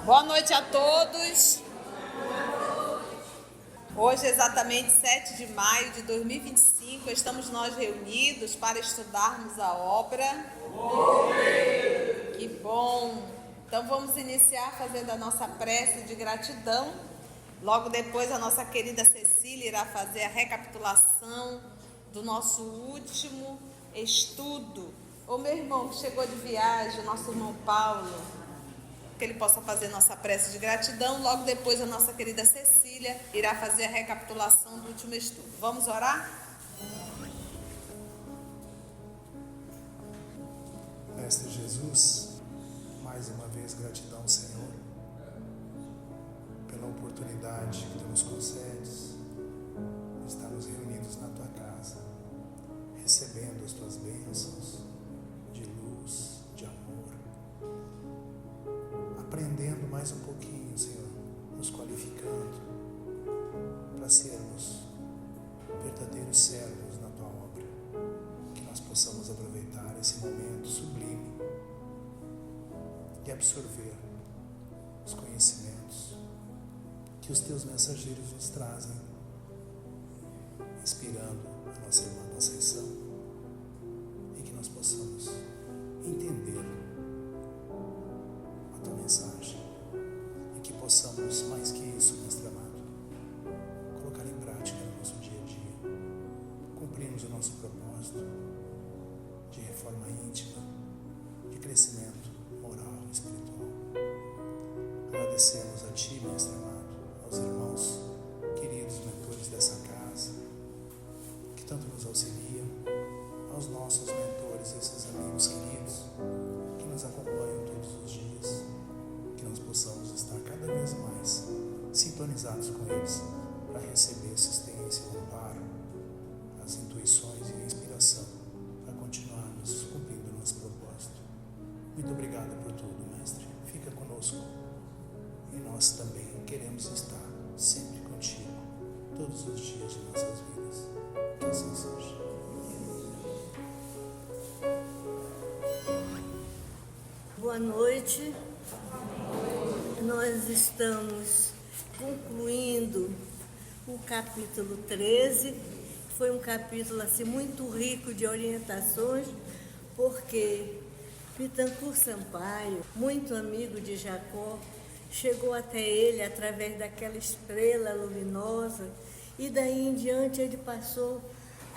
Boa noite a todos. Hoje, exatamente 7 de maio de 2025, estamos nós reunidos para estudarmos a obra. Que bom! Então vamos iniciar fazendo a nossa prece de gratidão. Logo depois a nossa querida Cecília irá fazer a recapitulação do nosso último estudo. Ô meu irmão que chegou de viagem, nosso irmão Paulo, que ele possa fazer nossa prece de gratidão. Logo depois a nossa querida Cecília irá fazer a recapitulação do último estudo. Vamos orar? Mestre Jesus, mais uma vez gratidão, Senhor, pela oportunidade que Tu nos concedes de estarmos reunidos na Tua casa, recebendo as Tuas bênçãos de luz, de amor, aprendendo mais um pouquinho, Senhor, nos qualificando para sermos verdadeiros servos na Tua obra, que nós possamos aproveitar esse momento sublime e absorver os conhecimentos que os Teus mensageiros nos trazem, inspirando a nossa irmã Conceição, e que nós possamos entender a Tua mensagem e que possamos, mais que isso, Mestre amado, colocar em prática no nosso dia a dia, cumprirmos o nosso propósito de reforma íntima, de crescimento moral e espiritual. Agradecemos a Ti, Mestre amado, aos irmãos queridos mentores dessa casa, que tanto nos auxiliam, aos nossos mentores, esses amigos queridos, que nos acompanham todos os dias, que nós possamos estar cada vez mais sintonizados com eles, para receber assistência, amparo, as intuições e a inspiração, para continuarmos cumprindo o nosso propósito. Muito obrigado por tudo, Mestre. Fica conosco. E nós também queremos estar sempre contigo, todos os dias de nossas vidas. Que assim seja. Boa noite. Nós estamos concluindo o capítulo 13. Foi um capítulo assim, muito rico de orientações, porque Pitangui Sampaio, muito amigo de Jacó, chegou até ele através daquela estrela luminosa, e daí em diante ele passou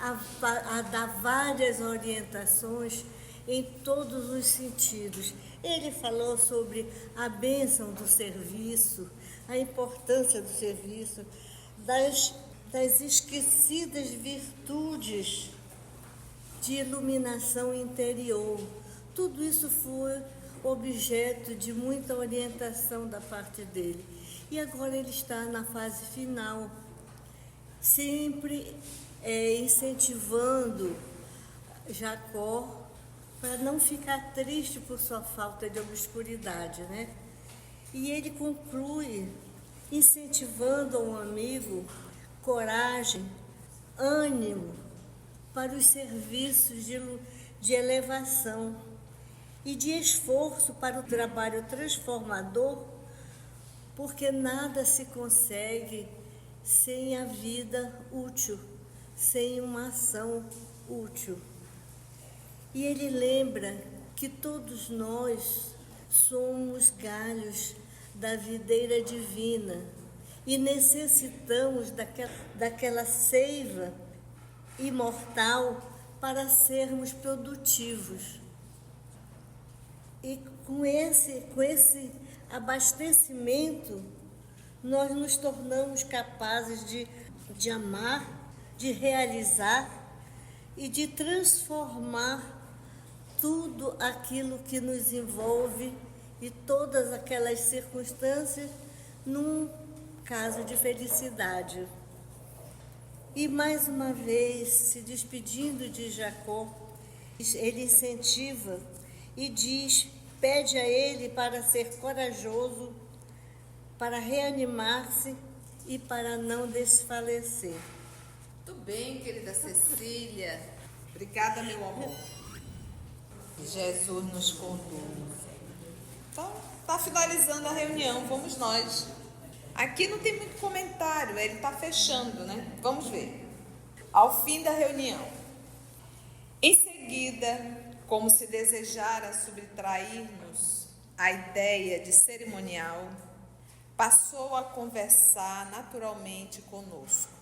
a dar várias orientações em todos os sentidos. Ele falou sobre a bênção do serviço, a importância do serviço, das esquecidas virtudes de iluminação interior. Tudo isso foi objeto de muita orientação da parte dele. E agora ele está na fase final, sempre incentivando Jacó para não ficar triste por sua falta de obscuridade, né? E ele conclui incentivando ao amigo coragem, ânimo para os serviços de elevação e de esforço para o trabalho transformador, porque nada se consegue sem a vida útil, sem uma ação útil. E ele lembra que todos nós somos galhos da videira divina e necessitamos daquela seiva imortal para sermos produtivos. E com esse abastecimento, nós nos tornamos capazes de amar, de realizar e de transformar tudo aquilo que nos envolve e todas aquelas circunstâncias num caso de felicidade. E mais uma vez, se despedindo de Jacó, ele incentiva e pede a ele para ser corajoso, para reanimar-se e para não desfalecer. Muito bem, querida Cecília. Obrigada, meu amor. Que Jesus nos conduza. Então, Está finalizando a reunião, vamos nós. Aqui não tem muito comentário, ele está fechando, né? Vamos ver. Ao fim da reunião. Em seguida, como se desejara subtrair-nos a ideia de cerimonial, passou a conversar naturalmente conosco.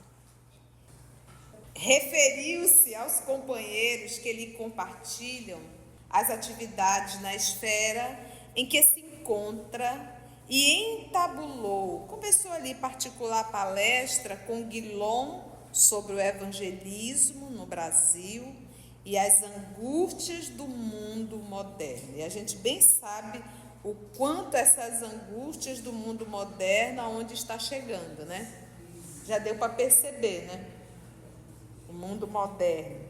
Referiu-se aos companheiros que lhe compartilham as atividades na esfera em que se encontra e entabulou, começou ali particular palestra com Guilom sobre o evangelismo no Brasil e as angústias do mundo moderno. E a gente bem sabe o quanto essas angústias do mundo moderno, aonde está chegando, né? Já deu para perceber, né? O mundo moderno.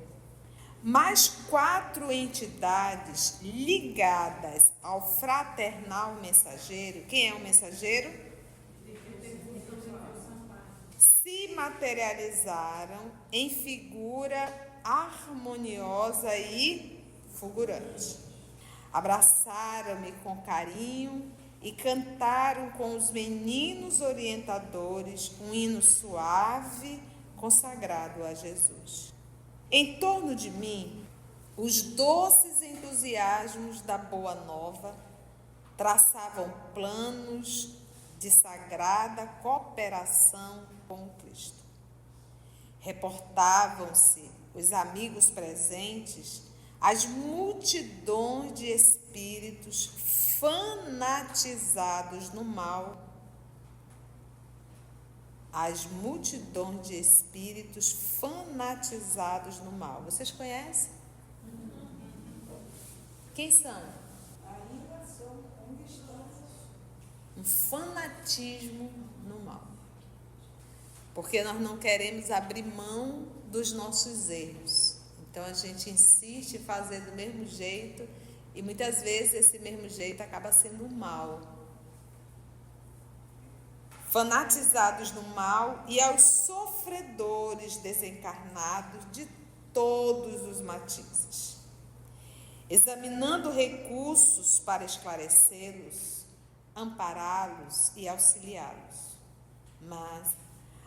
Mais 4 entidades ligadas ao fraternal mensageiro. Quem é o mensageiro? Se materializaram em figura harmoniosa e fulgurante. Abraçaram-me com carinho e cantaram com os meninos orientadores um hino suave consagrado a Jesus. Em torno de mim, os doces entusiasmos da Boa Nova traçavam planos de sagrada cooperação com Cristo. Reportavam-se os amigos presentes as multidões de espíritos fanatizados no mal. As multidões de espíritos fanatizados no mal. Vocês conhecem? Quem são? Um fanatismo no mal. Porque nós não queremos abrir mão dos nossos erros. Então a gente insiste em fazer do mesmo jeito e muitas vezes esse mesmo jeito acaba sendo mal. Fanatizados no mal e aos sofredores desencarnados de todos os matizes, examinando recursos para esclarecê-los, ampará-los e auxiliá-los. Mas,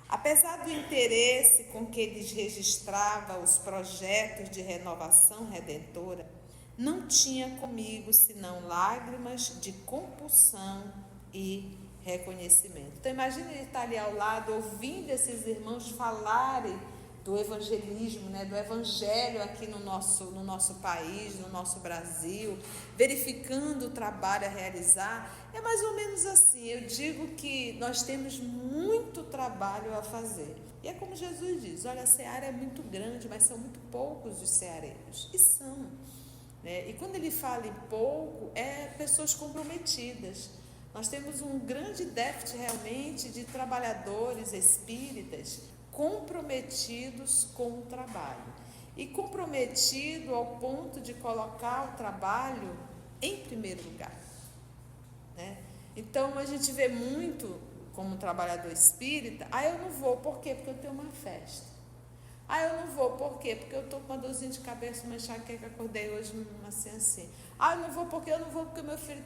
apesar do interesse com que eles registrava os projetos de renovação redentora, não tinha comigo senão lágrimas de compulsão e reconhecimento. Então imagina ele estar ali ao lado, ouvindo esses irmãos falarem do evangelismo, né, do evangelho aqui no nosso país, no nosso Brasil, verificando o trabalho a realizar. É mais ou menos assim, eu digo que nós temos muito trabalho a fazer. E é como Jesus diz, olha, a seara é muito grande, mas são muito poucos os ceareiros. E são. Né? E quando ele fala em pouco, é pessoas comprometidas. Nós temos um grande déficit realmente de trabalhadores espíritas comprometidos com o trabalho. E comprometido ao ponto de colocar o trabalho em primeiro lugar. Né? Então a gente vê muito como trabalhador espírita, eu não vou, por quê? Porque eu tenho uma festa. Eu não vou, por quê? Porque eu estou com uma dorzinha de cabeça, uma enxaqueca, acordei hoje assim. Eu não vou porque meu filho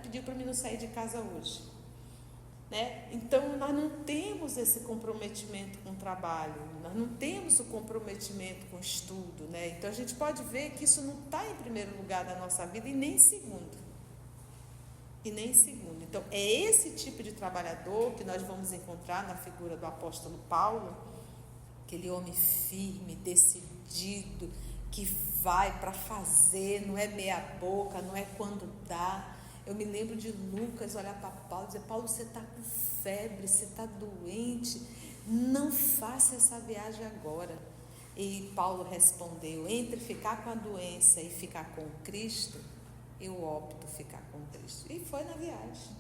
pediu para mim não sair de casa hoje. Né? Então nós não temos esse comprometimento com o trabalho, nós não temos o comprometimento com o estudo. Né? Então a gente pode ver que isso não está em primeiro lugar da nossa vida e nem em segundo. Então é esse tipo de trabalhador que nós vamos encontrar na figura do apóstolo Paulo, aquele homem firme, decidido, que vai para fazer, não é meia boca, não é quando dá. Eu me lembro de Lucas olhar para Paulo e dizer, Paulo, você está com febre, você está doente, não faça essa viagem agora. E Paulo respondeu, entre ficar com a doença e ficar com Cristo, eu opto ficar com Cristo. E foi na viagem.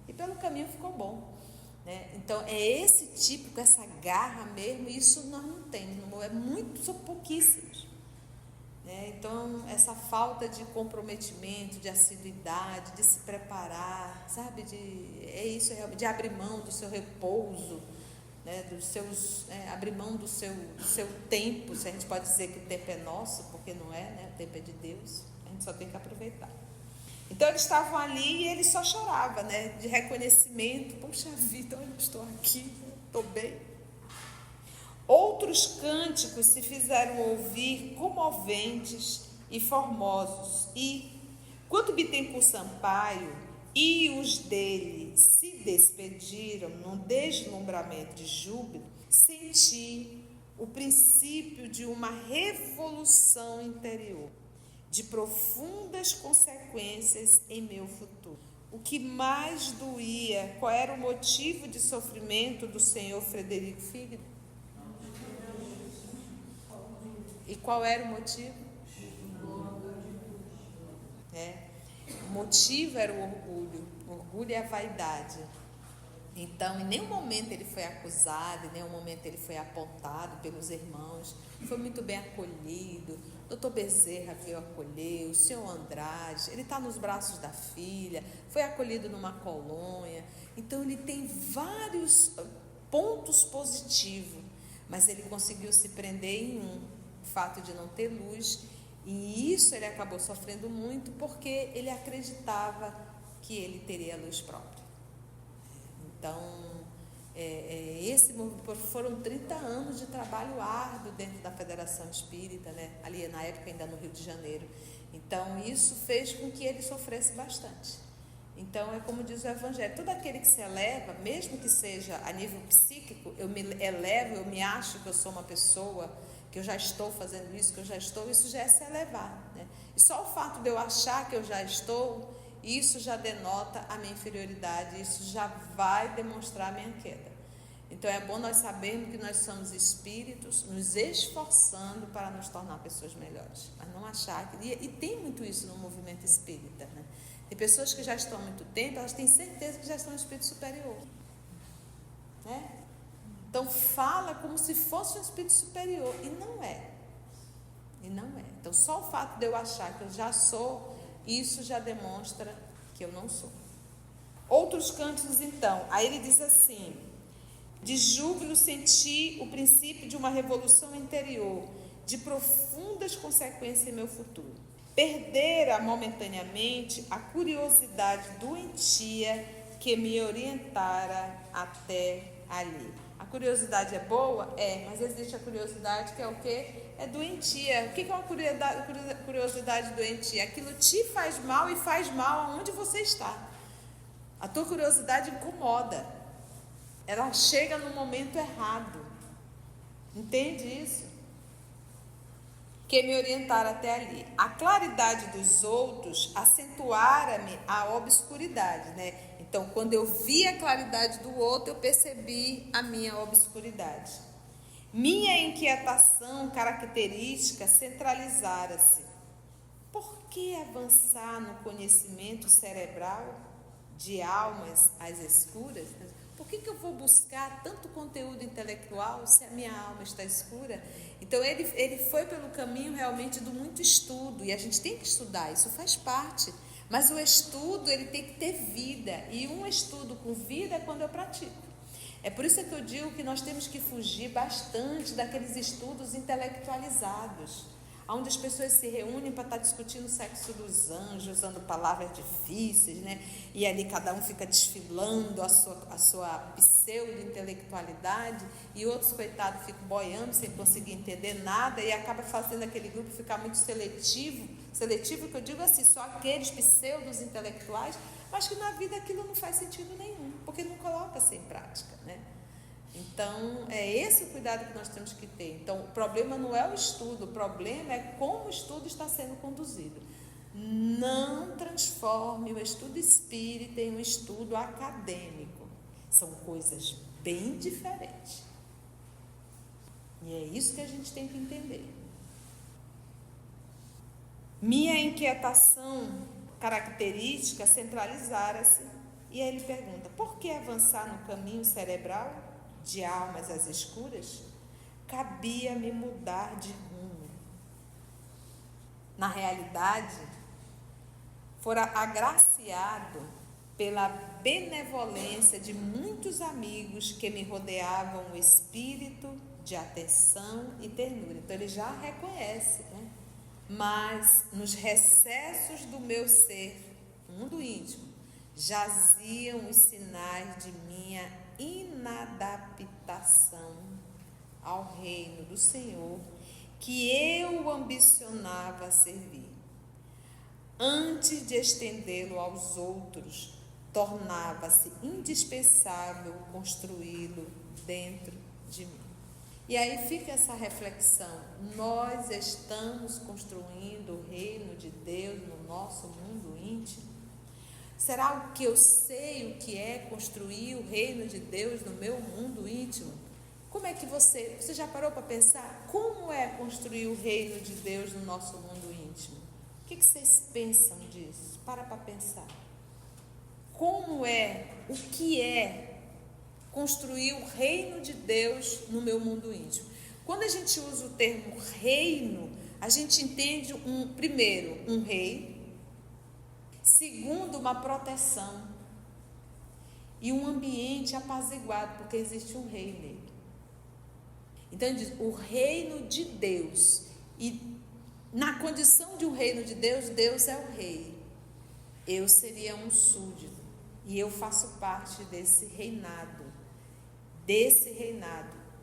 E pelo caminho ficou bom. Né? Então é esse tipo, com essa garra mesmo, isso nós não temos, são pouquíssimos. Né? Então essa falta de comprometimento, de assiduidade, de se preparar, sabe, de abrir mão do seu repouso, né? Abrir mão do seu tempo, se a gente pode dizer que o tempo é nosso, porque não é, né? O tempo é de Deus, a gente só tem que aproveitar. Então eles estavam ali e ele só chorava, né? De reconhecimento. Poxa vida, olha, eu estou aqui, estou bem. Outros cânticos se fizeram ouvir comoventes e formosos. E, quando Bittencourt Sampaio e os dele se despediram num deslumbramento de júbilo, senti o princípio de uma revolução interior, de profundas consequências em meu futuro. O que mais doía, qual era o motivo de sofrimento do senhor Frederico Figueiredo? E qual era o motivo? O motivo era o orgulho e a vaidade. Então, em nenhum momento ele foi acusado, em nenhum momento ele foi apontado pelos irmãos, foi muito bem acolhido. Doutor Bezerra veio acolher, o senhor Andrade, ele está nos braços da filha, foi acolhido numa colônia. Então, ele tem vários pontos positivos, mas ele conseguiu se prender em o fato de não ter luz, e isso ele acabou sofrendo muito, porque ele acreditava que ele teria luz própria. Então, foram 30 anos de trabalho árduo dentro da Federação Espírita, né? Ali na época ainda no Rio de Janeiro. Então, isso fez com que ele sofresse bastante. Então, é como diz o Evangelho, todo aquele que se eleva, mesmo que seja a nível psíquico, eu me elevo, eu me acho que eu sou uma pessoa, que eu já estou fazendo isso, isso já é se elevar, né? E só o fato de eu achar que eu já estou, isso já denota a minha inferioridade, isso já vai demonstrar a minha queda. Então é bom nós sabermos que nós somos espíritos nos esforçando para nos tornar pessoas melhores, mas não achar que... E tem muito isso no movimento espírita, né? Tem pessoas que já estão há muito tempo, elas têm certeza que já estão no espírito superior, né? Então fala como se fosse um espírito superior, e não é. Então só o fato de eu achar que eu já sou, isso já demonstra que eu não sou. Outros cânticos, então, aí ele diz assim: de júbilo senti o princípio de uma revolução interior, de profundas consequências em meu futuro. Perdera momentaneamente a curiosidade doentia que me orientara até ali. A curiosidade é boa? É, mas existe a curiosidade que é o quê? É doentia. O que é uma curiosidade doentia? Aquilo te faz mal e faz mal aonde você está. A tua curiosidade incomoda. Ela chega no momento errado. Entende isso? Que me orientara até ali. A claridade dos outros acentuara-me a obscuridade, né? Então, quando eu vi a claridade do outro, eu percebi a minha obscuridade. Minha inquietação característica centralizara-se. Por que avançar no conhecimento cerebral de almas às escuras? Por que eu vou buscar tanto conteúdo intelectual se a minha alma está escura? Então, ele foi pelo caminho realmente do muito estudo, e a gente tem que estudar, isso faz parte. Mas o estudo, ele tem que ter vida, e um estudo com vida é quando eu pratico. É por isso que eu digo que nós temos que fugir bastante daqueles estudos intelectualizados, onde as pessoas se reúnem para estar discutindo o sexo dos anjos, usando palavras difíceis, né? E ali cada um fica desfilando a sua pseudo-intelectualidade, e outros, coitados, ficam boiando sem conseguir entender nada, e acaba fazendo aquele grupo ficar muito seletivo que eu digo assim, só aqueles pseudos intelectuais, mas que na vida aquilo não faz sentido nenhum, porque não coloca-se em prática, né? Então, é esse o cuidado que nós temos que ter. Então, o problema não é o estudo, o problema é como o estudo está sendo conduzido. Não transforme o estudo espírita em um estudo acadêmico. São coisas bem diferentes. E é isso que a gente tem que entender. Minha inquietação característica centralizara-se. E aí ele pergunta: por que avançar no caminho cerebral de almas às escuras? Cabia-me mudar de rumo. Na realidade, fora agraciado pela benevolência de muitos amigos que me rodeavam o espírito de atenção e ternura. Então ele já reconhece, né? Mas nos recessos do meu ser, mundo íntimo, jaziam os sinais de minha inadaptação ao reino do Senhor, que eu ambicionava servir. Antes de estendê-lo aos outros, tornava-se indispensável construí-lo dentro de mim. E aí fica essa reflexão: nós estamos construindo o reino de Deus no nosso mundo íntimo? Será que eu sei o que é construir o reino de Deus no meu mundo íntimo? Como é que você já parou para pensar como é construir o reino de Deus no nosso mundo íntimo? O que vocês pensam disso? Para pensar. Como é, o que é construir o reino de Deus no meu mundo íntimo? Quando a gente usa o termo reino, a gente entende primeiro, um rei, segundo, uma proteção e um ambiente apaziguado, porque existe um rei nele. Então ele diz, o reino de Deus, e na condição de um reino de Deus, Deus é o rei. Eu seria um súdito e eu faço parte desse reinado.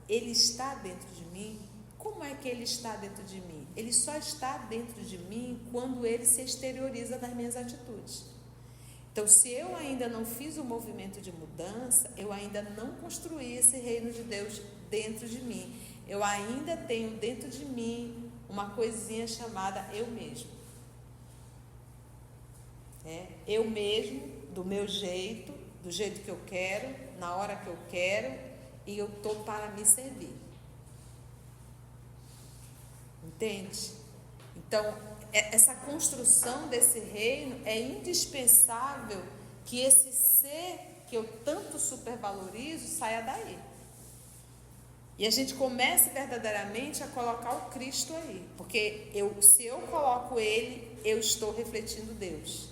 Ele está dentro de mim. Como é que ele está dentro de mim? Ele só está dentro de mim quando ele se exterioriza nas minhas atitudes. Então, se eu ainda não fiz o movimento de mudança, eu ainda não construí esse reino de Deus dentro de mim. Eu ainda tenho dentro de mim uma coisinha chamada eu mesmo. Eu mesmo, do meu jeito, do jeito que eu quero, na hora que eu quero, e eu estou para me servir. Entende? Então, essa construção desse reino é indispensável que esse ser que eu tanto supervalorizo saia daí. E a gente comece verdadeiramente a colocar o Cristo aí. Porque se eu coloco Ele, eu estou refletindo Deus.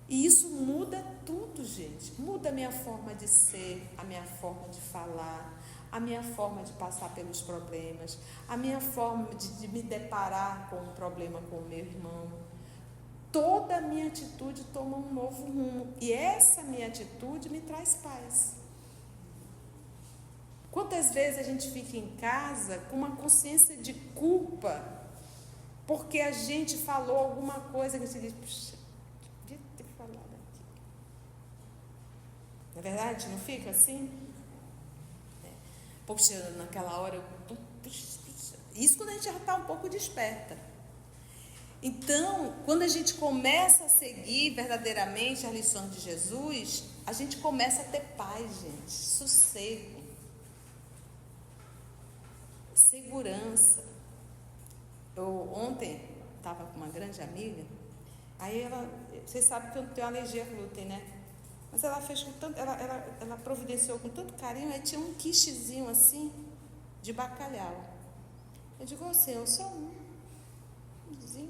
E isso muda tudo, gente. Muda a minha forma de ser, a minha forma de falar, a minha forma de passar pelos problemas, a minha forma de me deparar com um problema com o meu irmão. Toda a minha atitude toma um novo rumo. E essa minha atitude me traz paz. Quantas vezes a gente fica em casa com uma consciência de culpa porque a gente falou alguma coisa que a gente diz, puxa, podia ter falado aqui. Não é verdade? Não fica assim? Poxa, naquela hora isso quando a gente já está um pouco desperta. Então, quando a gente começa a seguir verdadeiramente as lições de Jesus, a gente começa a ter paz, gente, sossego, segurança. Eu ontem estava com uma grande amiga, aí vocês sabem que eu tenho alergia a glúten, né? Mas ela fez com tanto, ela providenciou com tanto carinho, aí tinha um quichezinho assim, de bacalhau. Eu digo assim, eu sou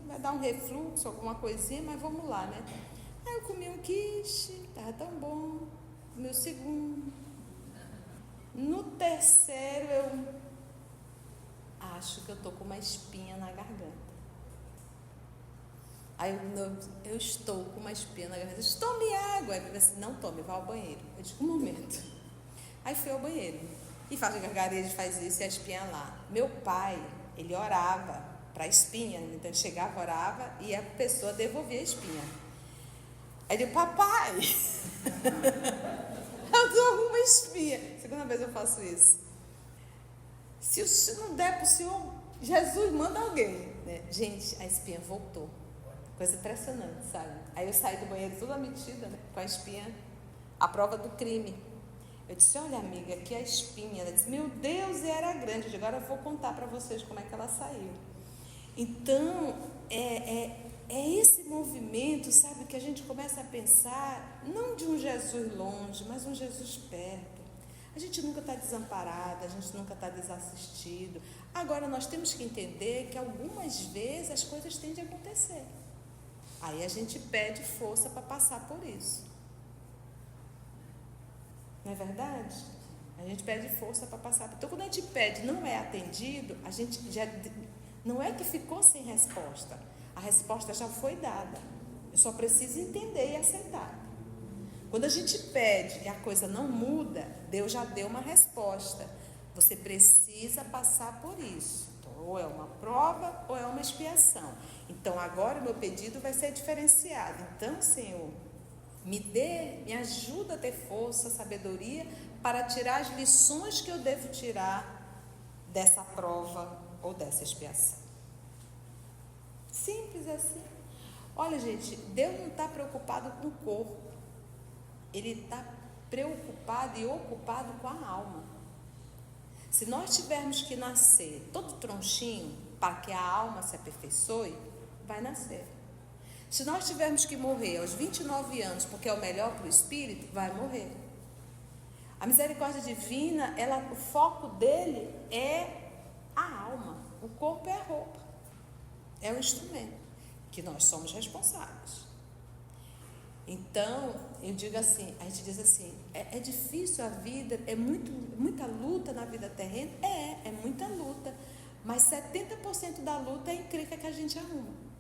vai dar um refluxo, alguma coisinha, mas vamos lá, né? Aí eu comi um quiche, estava tão bom, comi o segundo. No terceiro, eu acho que eu estou com uma espinha na garganta. Aí eu estou com uma espinha na garganta. Tome água. Aí eu assim, não tome, vá ao banheiro. Eu digo, um momento. Aí fui ao banheiro. E faz gargarejo, faz isso e a espinha lá. Meu pai, ele orava para a espinha. Então ele chegava, orava e a pessoa devolvia a espinha. Aí eu digo, papai, eu estou com uma espinha. Segunda vez eu faço isso. Se não der para o senhor, Jesus manda alguém. Né? Gente, a espinha voltou. Coisa impressionante, sabe? Aí eu saí do banheiro toda metida, né? Com a espinha, a prova do crime. Eu disse, olha amiga, aqui a espinha. Ela disse, meu Deus, e era grande. Eu disse, agora eu vou contar para vocês como é que ela saiu. Então, é esse movimento, sabe, que a gente começa a pensar, não de um Jesus longe, mas um Jesus perto. A gente nunca está desamparado, a gente nunca está desassistido. Agora, nós temos que entender que algumas vezes as coisas tendem a acontecer. Aí a gente pede força para passar por isso. Não é verdade? A gente pede força para passar. Então, quando a gente pede, não é atendido, a gente já não é que ficou sem resposta. A resposta já foi dada. Eu só preciso entender e aceitar. Quando a gente pede e a coisa não muda, Deus já deu uma resposta. Você precisa passar por isso. Então, ou é uma prova ou é uma expiação. Então, agora o meu pedido vai ser diferenciado. Então, Senhor, me ajuda a ter força, sabedoria para tirar as lições que eu devo tirar dessa prova ou dessa expiação. Simples assim. Olha, gente, Deus não está preocupado com o corpo. Ele está preocupado e ocupado com a alma. Se nós tivermos que nascer todo tronchinho para que a alma se aperfeiçoe, vai nascer. Se nós tivermos que morrer aos 29 anos porque é o melhor para o espírito, vai morrer. A misericórdia divina, o foco dele é a alma. O corpo é a roupa. É o instrumento que nós somos responsáveis. Então, eu digo assim, a gente diz assim, é difícil a vida, é muita luta na vida terrena? É muita luta. Mas 70% da luta é a encrenca que a gente arruma.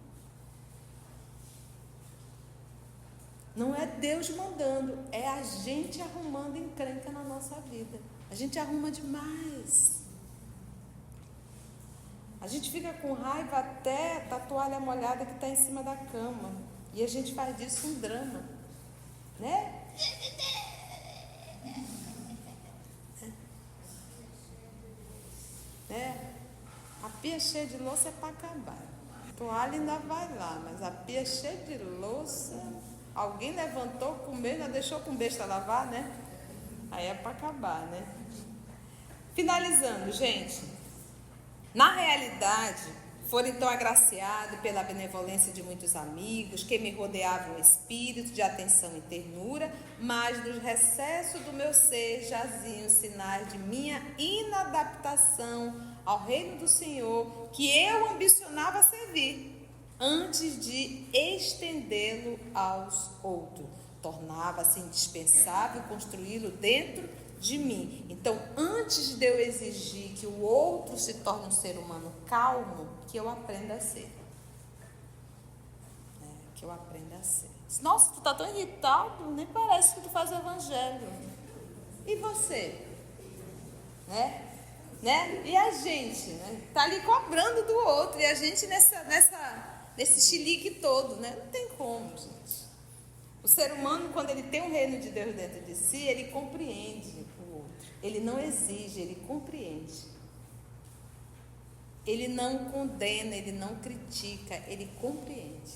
Não é Deus mandando, é a gente arrumando encrenca na nossa vida. A gente arruma demais. A gente fica com raiva até da toalha molhada que está em cima da cama. E a gente faz disso um drama. Né? A pia cheia de louça é para acabar. A toalha ainda vai lá, mas a pia cheia de louça... Alguém levantou, comeu, ainda deixou com besta lavar, né? Aí é para acabar, né? Finalizando, gente. Na realidade, foram então agraciados pela benevolência de muitos amigos que me rodeavam espírito de atenção e ternura, mas nos recessos do meu ser jaziam sinais de minha inadaptação ao reino do Senhor, que eu ambicionava servir, antes de estendê-lo aos outros. Tornava-se indispensável construí-lo dentro de mim. Então, antes de eu exigir que o outro se torne um ser humano calmo, que eu aprenda a ser. Que eu aprenda a ser. Nossa, tu está tão irritado, nem parece que tu faz o evangelho. E você? Né? E a gente, tá ali cobrando do outro, e a gente nesse chilique todo, Não tem como, gente. O ser humano, quando ele tem um reino de Deus dentro de si, ele compreende o outro. Ele não exige, ele compreende. Ele não condena, ele não critica, ele compreende.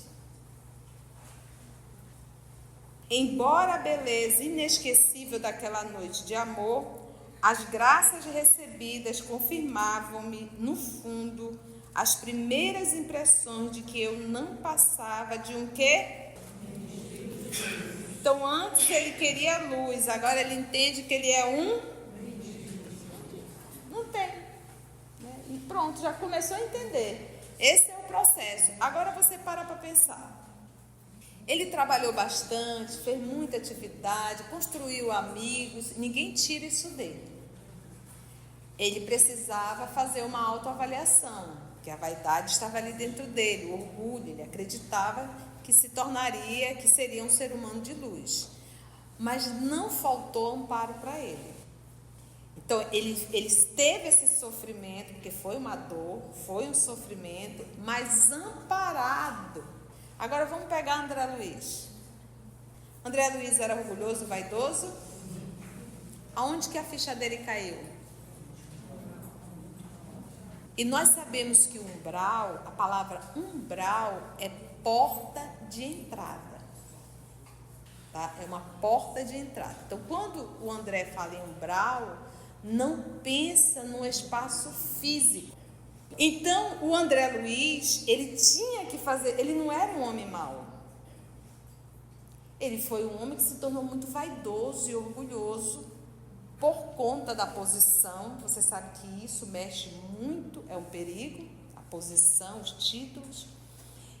Embora a beleza inesquecível daquela noite de amor, as graças recebidas confirmavam-me, no fundo, as primeiras impressões de que eu não passava de um quê? Então, antes ele queria luz, agora ele entende que ele é um? Não tem. E pronto, já começou a entender. Esse é o processo. Agora você para pensar. Ele trabalhou bastante, fez muita atividade, construiu amigos, ninguém tira isso dele. Ele precisava fazer uma autoavaliação, que a vaidade estava ali dentro dele, o orgulho, ele acreditava que que seria um ser humano de luz. Mas não faltou amparo para ele. Então, ele teve esse sofrimento, porque foi uma dor, foi um sofrimento, mas amparado. Agora vamos pegar André Luiz. André Luiz era orgulhoso, vaidoso? Aonde que a ficha dele caiu? E nós sabemos que umbral, a palavra umbral é porta de entrada. Tá? É uma porta de entrada. Então, quando o André fala em umbral, não pensa no espaço físico. Então, o André Luiz, ele tinha que fazer, ele não era um homem mau. Ele foi um homem que se tornou muito vaidoso e orgulhoso por conta da posição. Você sabe que isso mexe muito, é um perigo, a posição, os títulos.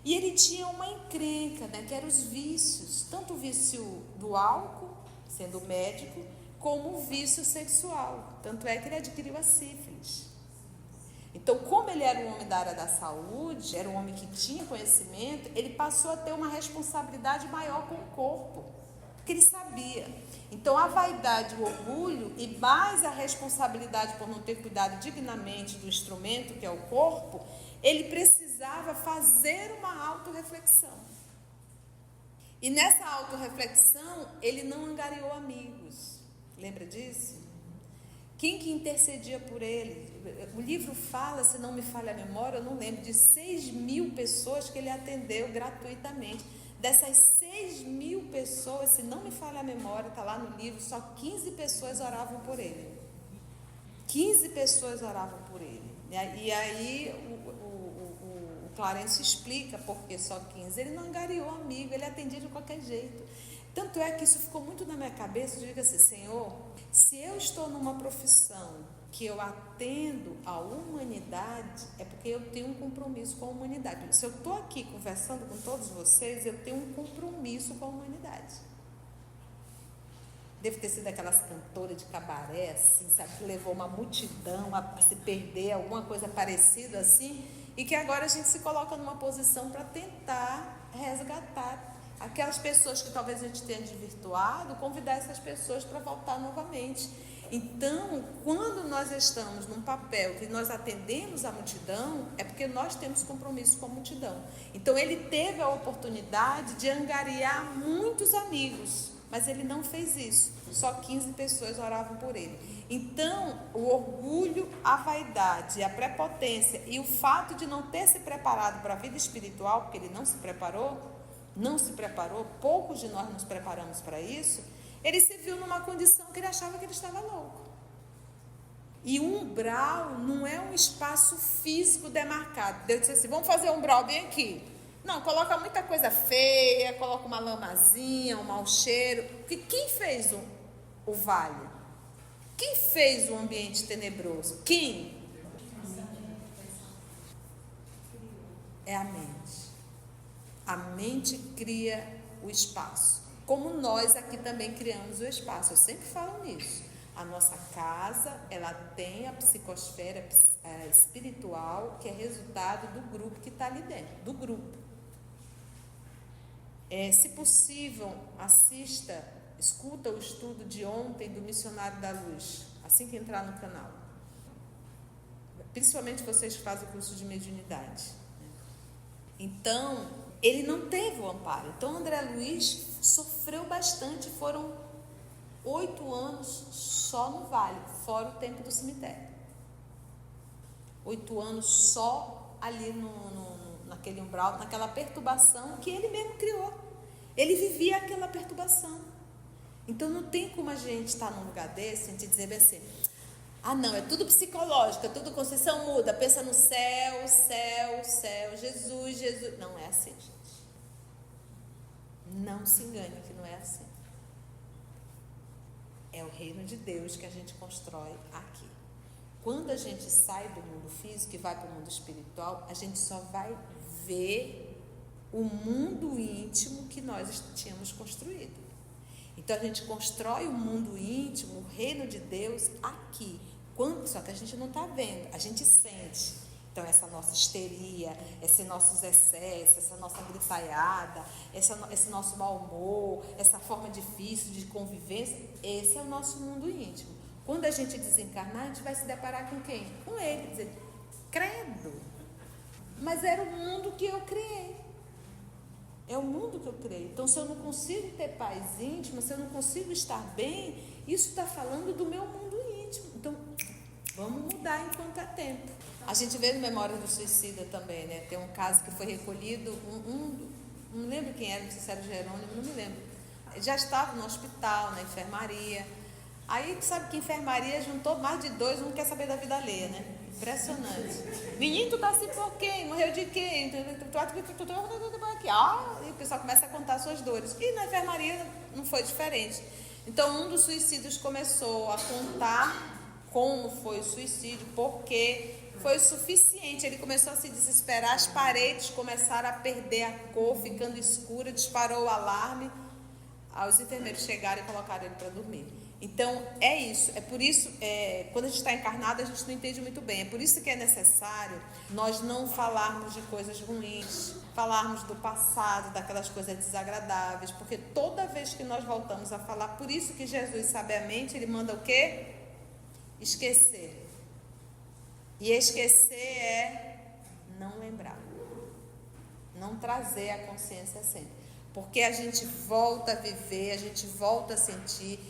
E ele tinha uma encrenca, que eram os vícios, tanto o vício do álcool, sendo médico, como o vício sexual. Tanto é que ele adquiriu a sífilis. Então, como ele era um homem da área da saúde, era um homem que tinha conhecimento, ele passou a ter uma responsabilidade maior com o corpo, porque ele sabia. Então, a vaidade, o orgulho e mais a responsabilidade por não ter cuidado dignamente do instrumento, que é o corpo, ele precisava fazer uma autorreflexão. E nessa autorreflexão, ele não angariou amigos. Lembra disso? Quem que intercedia por ele? O livro fala, se não me falha a memória, eu não lembro, de 6.000 pessoas que ele atendeu gratuitamente. Dessas 6.000 pessoas, se não me falha a memória, está lá no livro, só 15 pessoas oravam por ele. 15 pessoas oravam por ele. E aí o Clarence explica porque só 15. Ele não angariou amigo, ele atendia de qualquer jeito. Tanto é que isso ficou muito na minha cabeça. Eu digo assim, Senhor, se eu estou numa profissão que eu atendo a humanidade, é porque eu tenho um compromisso com a humanidade. Se eu estou aqui conversando com todos vocês, eu tenho um compromisso com a humanidade. Deve ter sido aquelas cantoras de cabaré, assim, sabe, que levou uma multidão a se perder, alguma coisa parecida assim, e que agora a gente se coloca numa posição para tentar resgatar aquelas pessoas que talvez a gente tenha desvirtuado, convidar essas pessoas para voltar novamente. Então, quando nós estamos num papel que nós atendemos a multidão, é porque nós temos compromisso com a multidão. Então, ele teve a oportunidade de angariar muitos amigos, mas ele não fez isso. Só 15 pessoas oravam por ele. Então, o orgulho, a vaidade, a prepotência e o fato de não ter se preparado para a vida espiritual, porque ele não se preparou, poucos de nós nos preparamos para isso, ele se viu numa condição que ele achava que ele estava louco. E o umbral não é um espaço físico demarcado. Deus disse assim, vamos fazer um umbral bem aqui. Não, coloca muita coisa feia, coloca uma lamazinha, um mau cheiro. Porque quem fez o vale? Quem fez o ambiente tenebroso? Quem? É a mente. A mente cria o espaço. Como nós aqui também criamos o espaço. Eu sempre falo nisso. A nossa casa, ela tem a psicosfera espiritual, que é resultado do grupo que está ali dentro. Do grupo. Se possível, escuta o estudo de ontem do Missionário da Luz, assim que entrar no canal. Principalmente vocês que fazem o curso de mediunidade. Então, ele não teve o amparo. Então, André Luiz sofreu bastante. Foram 8 anos só no vale, fora o tempo do cemitério. 8 anos só ali naquele umbral, naquela perturbação que ele mesmo criou. Ele vivia aquela perturbação. Então, não tem como a gente estar num lugar desse, a gente dizer bem assim, não, é tudo psicológico, é tudo Conceição muda, pensa no céu, Jesus. Não é assim, gente. Não se engane que não é assim. É o reino de Deus que a gente constrói aqui. Quando a gente sai do mundo físico e vai para o mundo espiritual, a gente só vai ver o mundo íntimo que nós tínhamos construído. Então a gente constrói o mundo íntimo, o reino de Deus aqui. Só que a gente não está vendo, a gente sente. Então essa nossa histeria, esses nossos excessos, essa nossa gritaiada, esse nosso mau humor, essa forma difícil de convivência, esse é o nosso mundo íntimo. Quando a gente desencarnar, a gente vai se deparar com quem? Com ele. Dizer, credo, mas era o mundo que eu criei. É o mundo que eu criei. Então, se eu não consigo ter paz íntima, se eu não consigo estar bem, isso está falando do meu mundo íntimo. Então, vamos mudar enquanto é tempo. A gente vê no Memória do Suicida também, né? Tem um caso que foi recolhido, não me lembro quem era, não sei se era o Jerônimo, não me lembro. Ele já estava no hospital, na enfermaria. Aí, sabe que enfermaria juntou mais de 2, um quer saber da vida alheia, né? Impressionante. Menino, tu tá assim por quem? Morreu de quem? E o pessoal começa a contar suas dores. E na enfermaria não foi diferente. Então, um dos suicídios começou a contar como foi o suicídio, porque foi o suficiente. Ele começou a se desesperar, as paredes começaram a perder a cor, ficando escura, disparou o alarme. os enfermeiros chegaram e colocaram ele para dormir. Então, é isso. É por isso, quando a gente está encarnado, a gente não entende muito bem. É por isso que é necessário nós não falarmos de coisas ruins, falarmos do passado, daquelas coisas desagradáveis, porque toda vez que nós voltamos a falar, por isso que Jesus, sabiamente, ele manda o quê? Esquecer. E esquecer é não lembrar, não trazer a consciência sempre. Porque a gente volta a viver, a gente volta a sentir,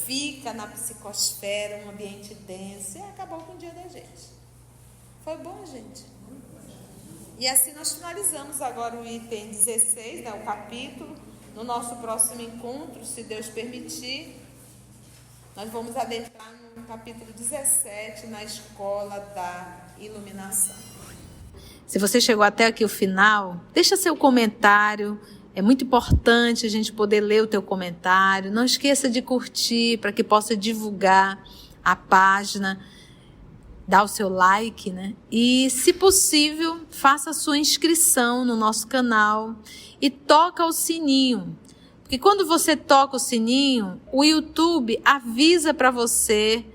fica na psicosfera, um ambiente denso, e acabou com o dia da gente. Foi bom, gente? E assim nós finalizamos agora o item 16, né, o capítulo. No nosso próximo encontro, se Deus permitir, nós vamos adentrar no capítulo 17, na Escola da Iluminação. Se você chegou até aqui o final, deixa seu comentário. É muito importante a gente poder ler o teu comentário. Não esqueça de curtir para que possa divulgar a página, dar o seu like, né? E, se possível, faça a sua inscrição no nosso canal e toca o sininho. Porque quando você toca o sininho, o YouTube avisa para você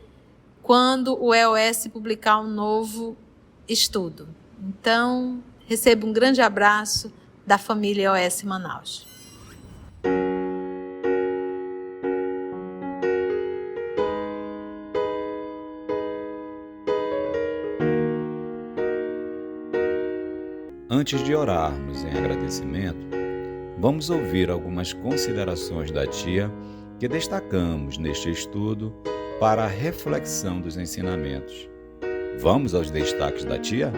quando o EOS publicar um novo estudo. Então, receba um grande abraço da família EOS Manaus. Antes de orarmos em agradecimento, vamos ouvir algumas considerações da tia que destacamos neste estudo para a reflexão dos ensinamentos. Vamos aos destaques da tia?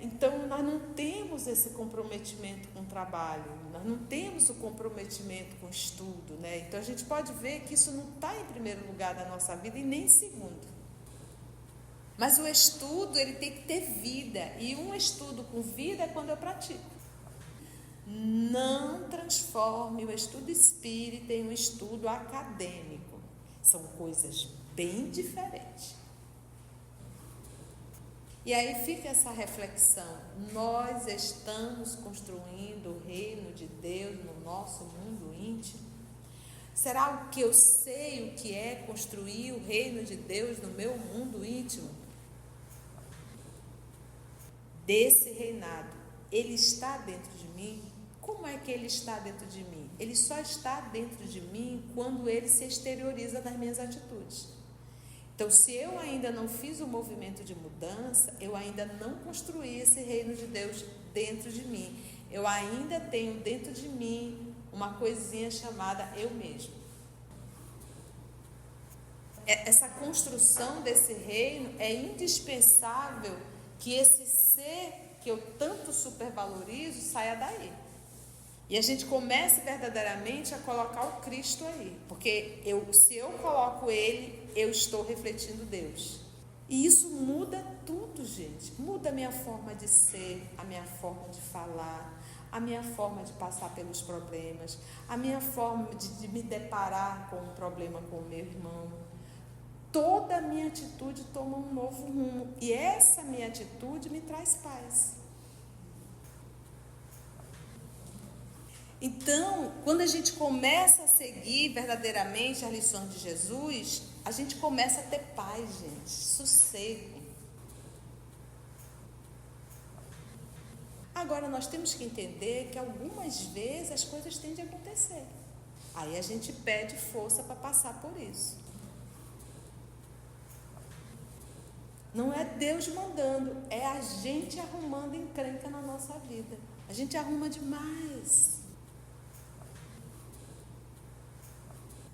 Então, nós não temos esse comprometimento com o trabalho, nós não temos o comprometimento com o estudo, né? Então, a gente pode ver que isso não está em primeiro lugar da nossa vida e nem em segundo. Mas o estudo, ele tem que ter vida, e um estudo com vida é quando eu pratico. Não transforme o estudo espírita em um estudo acadêmico. São coisas bem diferentes. E aí fica essa reflexão, nós estamos construindo o reino de Deus no nosso mundo íntimo? Será que eu sei o que é construir o reino de Deus no meu mundo íntimo? Desse reinado, ele está dentro de mim? Como é que ele está dentro de mim? Ele só está dentro de mim quando ele se exterioriza nas minhas atitudes. Então, se eu ainda não fiz o movimento de mudança, eu ainda não construí esse reino de Deus dentro de mim. Eu ainda tenho dentro de mim uma coisinha chamada eu mesmo. Essa construção desse reino é indispensável que esse ser que eu tanto supervalorizo saia daí. E a gente comece verdadeiramente a colocar o Cristo aí. Porque se eu coloco Ele, eu estou refletindo Deus. E isso muda tudo, gente. Muda a minha forma de ser, a minha forma de falar, a minha forma de passar pelos problemas, a minha forma de me deparar com um problema com o meu irmão. Toda a minha atitude toma um novo rumo. E essa minha atitude me traz paz. Então, quando a gente começa a seguir verdadeiramente as lições de Jesus, a gente começa a ter paz, gente, sossego. Agora, nós temos que entender que algumas vezes as coisas tendem a acontecer. Aí a gente pede força para passar por isso. Não é Deus mandando, é a gente arrumando encrenca na nossa vida. A gente arruma demais.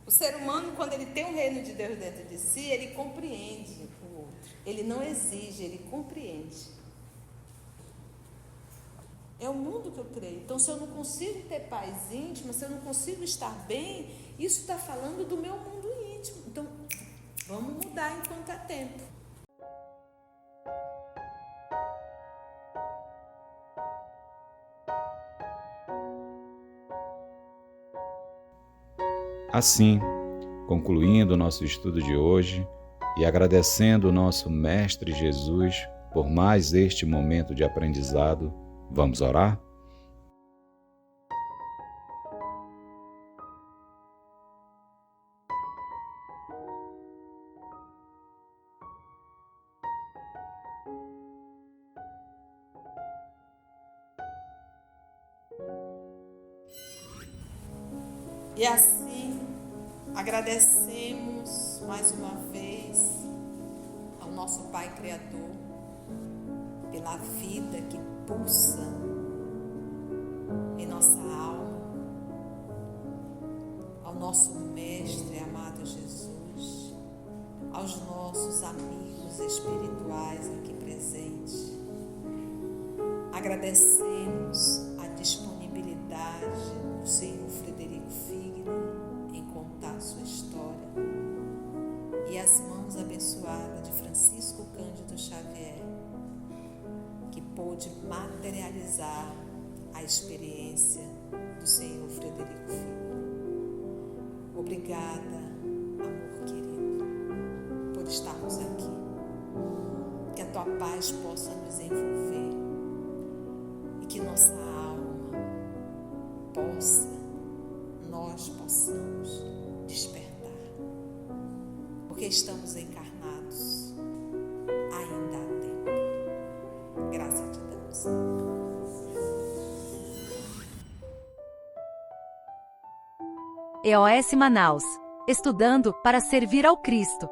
O ser humano, quando ele tem o reino de Deus dentro de si, ele compreende o outro. Ele não exige, ele compreende. É o mundo que eu creio. Então, se eu não consigo ter paz íntima, se eu não consigo estar bem, isso está falando do meu mundo íntimo. Então, vamos mudar enquanto há tempo. Assim, concluindo o nosso estudo de hoje e agradecendo o nosso Mestre Jesus por mais este momento de aprendizado, vamos orar? E assim, agradecemos mais uma vez ao nosso Pai Criador pela vida que pulsa em nossa alma, ao nosso Mestre amado Jesus, aos nossos amigos espirituais aqui presentes. Agradecemos a disponibilidade do Senhor Frederico Figner em contar sua história e as mãos abençoadas de Francisco Cândido Xavier, que pôde materializar a experiência do Senhor Frederico Figner. Obrigada, amor querido, por estarmos aqui. Que a tua paz possa nos envolver e que nossa alma nós possamos despertar, porque estamos encarnados, ainda há tempo. Graças te damos. EOS Manaus, estudando para servir ao Cristo.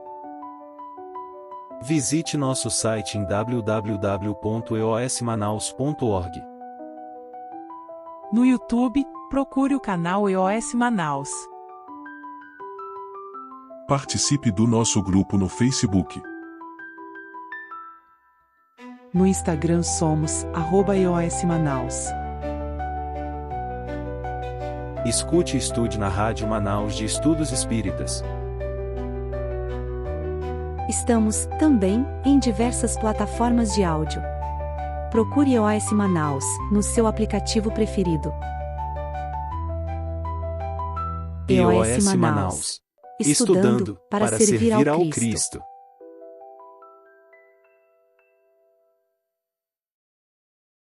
Visite nosso site em www.eosmanaus.org. No YouTube, procure o canal EOS Manaus. Participe do nosso grupo no Facebook. No Instagram somos @EOS Manaus. Escute e estude na Rádio Manaus de Estudos Espíritas. Estamos, também, em diversas plataformas de áudio. Procure EOS Manaus, no seu aplicativo preferido. EOS Manaus. Estudando para servir ao Cristo.